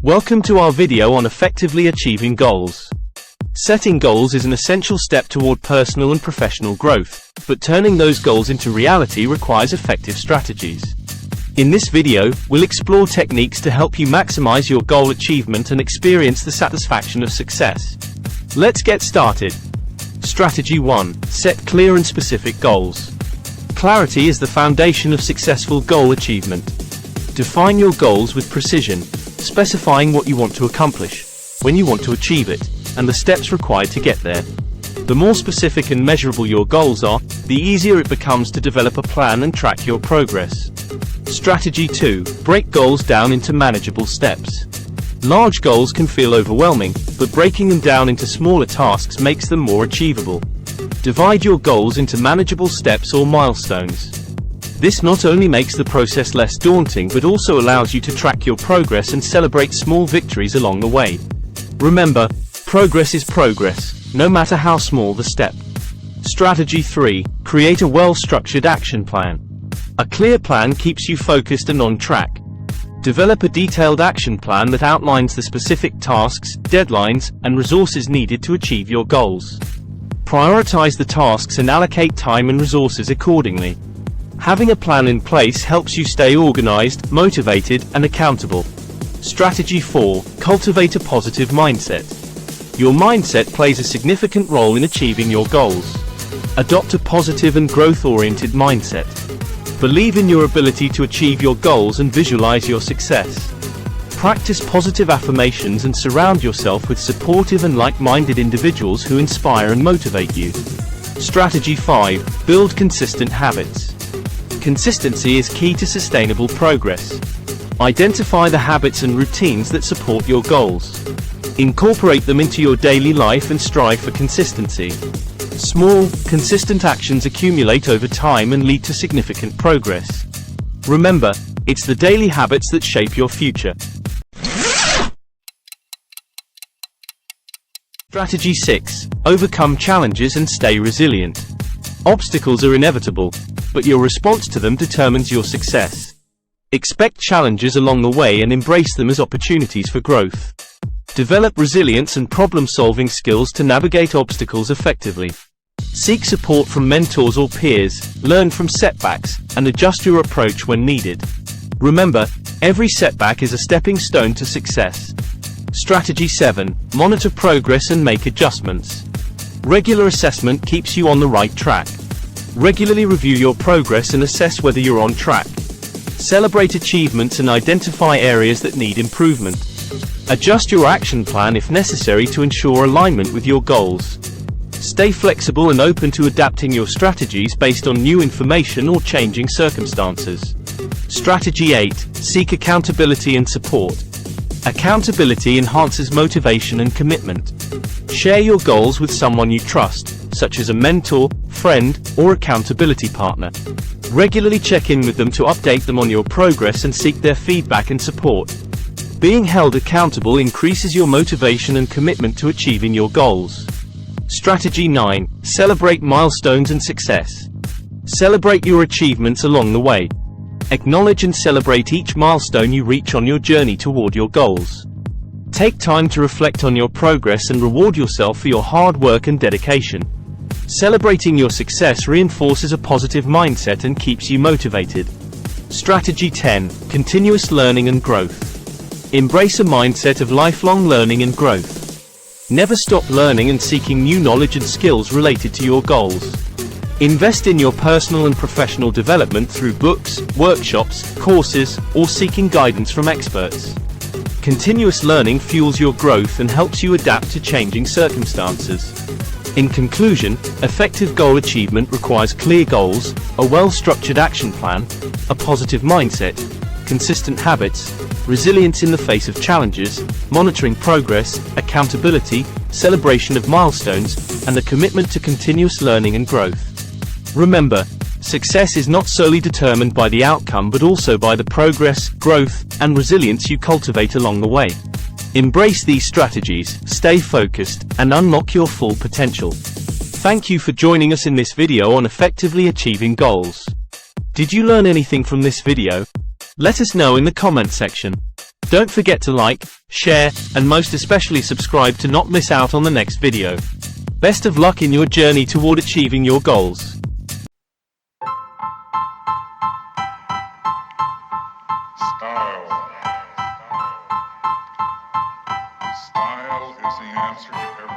Welcome to our video on effectively achieving goals. Setting goals is an essential step toward personal and professional growth, but turning those goals into reality requires effective strategies. In this video, we'll explore techniques to help you maximize your goal achievement and experience the satisfaction of success. Let's get started. Strategy 1. Set clear and specific goals. Clarity is the foundation of successful goal achievement. Define your goals with precision, specifying what you want to accomplish, when you want to achieve it, and the steps required to get there. The more specific and measurable your goals are, the easier it becomes to develop a plan and track your progress. Strategy 2. Break goals down into manageable steps. Large goals can feel overwhelming, but breaking them down into smaller tasks makes them more achievable. Divide your goals into manageable steps or milestones. This not only makes the process less daunting but also allows you to track your progress and celebrate small victories along the way. Remember, progress is progress, no matter how small the step. Strategy 3. Create a well-structured action plan. A clear plan keeps you focused and on track. Develop a detailed action plan that outlines the specific tasks, deadlines, and resources needed to achieve your goals. Prioritize the tasks and allocate time and resources accordingly. Having a plan in place helps you stay organized, motivated, and accountable. Strategy 4. Cultivate a positive mindset. Your mindset plays a significant role in achieving your goals. Adopt a positive and growth-oriented mindset. Believe in your ability to achieve your goals and visualize your success. Practice positive affirmations and surround yourself with supportive and like-minded individuals who inspire and motivate you. Strategy 5. Build consistent habits. Consistency is key to sustainable progress. Identify the habits and routines that support your goals. Incorporate them into your daily life and strive for consistency. Small, consistent actions accumulate over time and lead to significant progress. Remember, it's the daily habits that shape your future. Strategy 6. Overcome challenges and stay resilient. Obstacles are inevitable, but your response to them determines your success. Expect challenges along the way and embrace them as opportunities for growth. Develop resilience and problem-solving skills to navigate obstacles effectively. Seek support from mentors or peers, learn from setbacks, and adjust your approach when needed. Remember, every setback is a stepping stone to success. Strategy 7. Monitor progress and make adjustments. Regular assessment keeps you on the right track. Regularly review your progress and assess whether you're on track. Celebrate achievements and identify areas that need improvement. Adjust your action plan if necessary to ensure alignment with your goals. Stay flexible and open to adapting your strategies based on new information or changing circumstances. Strategy 8. Seek accountability and support. Accountability enhances motivation and commitment. Share your goals with someone you trust, such as a mentor, friend, or accountability partner. Regularly check in with them to update them on your progress and seek their feedback and support. Being held accountable increases your motivation and commitment to achieving your goals. Strategy 9. Celebrate milestones and success. Celebrate your achievements along the way. Acknowledge and celebrate each milestone you reach on your journey toward your goals. Take time to reflect on your progress and reward yourself for your hard work and dedication. Celebrating your success reinforces a positive mindset and keeps you motivated. Strategy 10. Continuous learning and growth. Embrace a mindset of lifelong learning and growth. Never stop learning and seeking new knowledge and skills related to your goals. Invest in your personal and professional development through books, workshops, courses, or seeking guidance from experts. Continuous learning fuels your growth and helps you adapt to changing circumstances. In conclusion, effective goal achievement requires clear goals, a well-structured action plan, a positive mindset, consistent habits, resilience in the face of challenges, monitoring progress, accountability, celebration of milestones, and a commitment to continuous learning and growth. Remember, success is not solely determined by the outcome but also by the progress, growth, and resilience you cultivate along the way. Embrace these strategies, stay focused, and unlock your full potential. Thank you for joining us in this video on effectively achieving goals. Did you learn anything from this video? Let us know in the comment section. Don't forget to like, share, and most especially subscribe to not miss out on the next video. Best of luck in your journey toward achieving your goals. Style. Style is the answer to everything.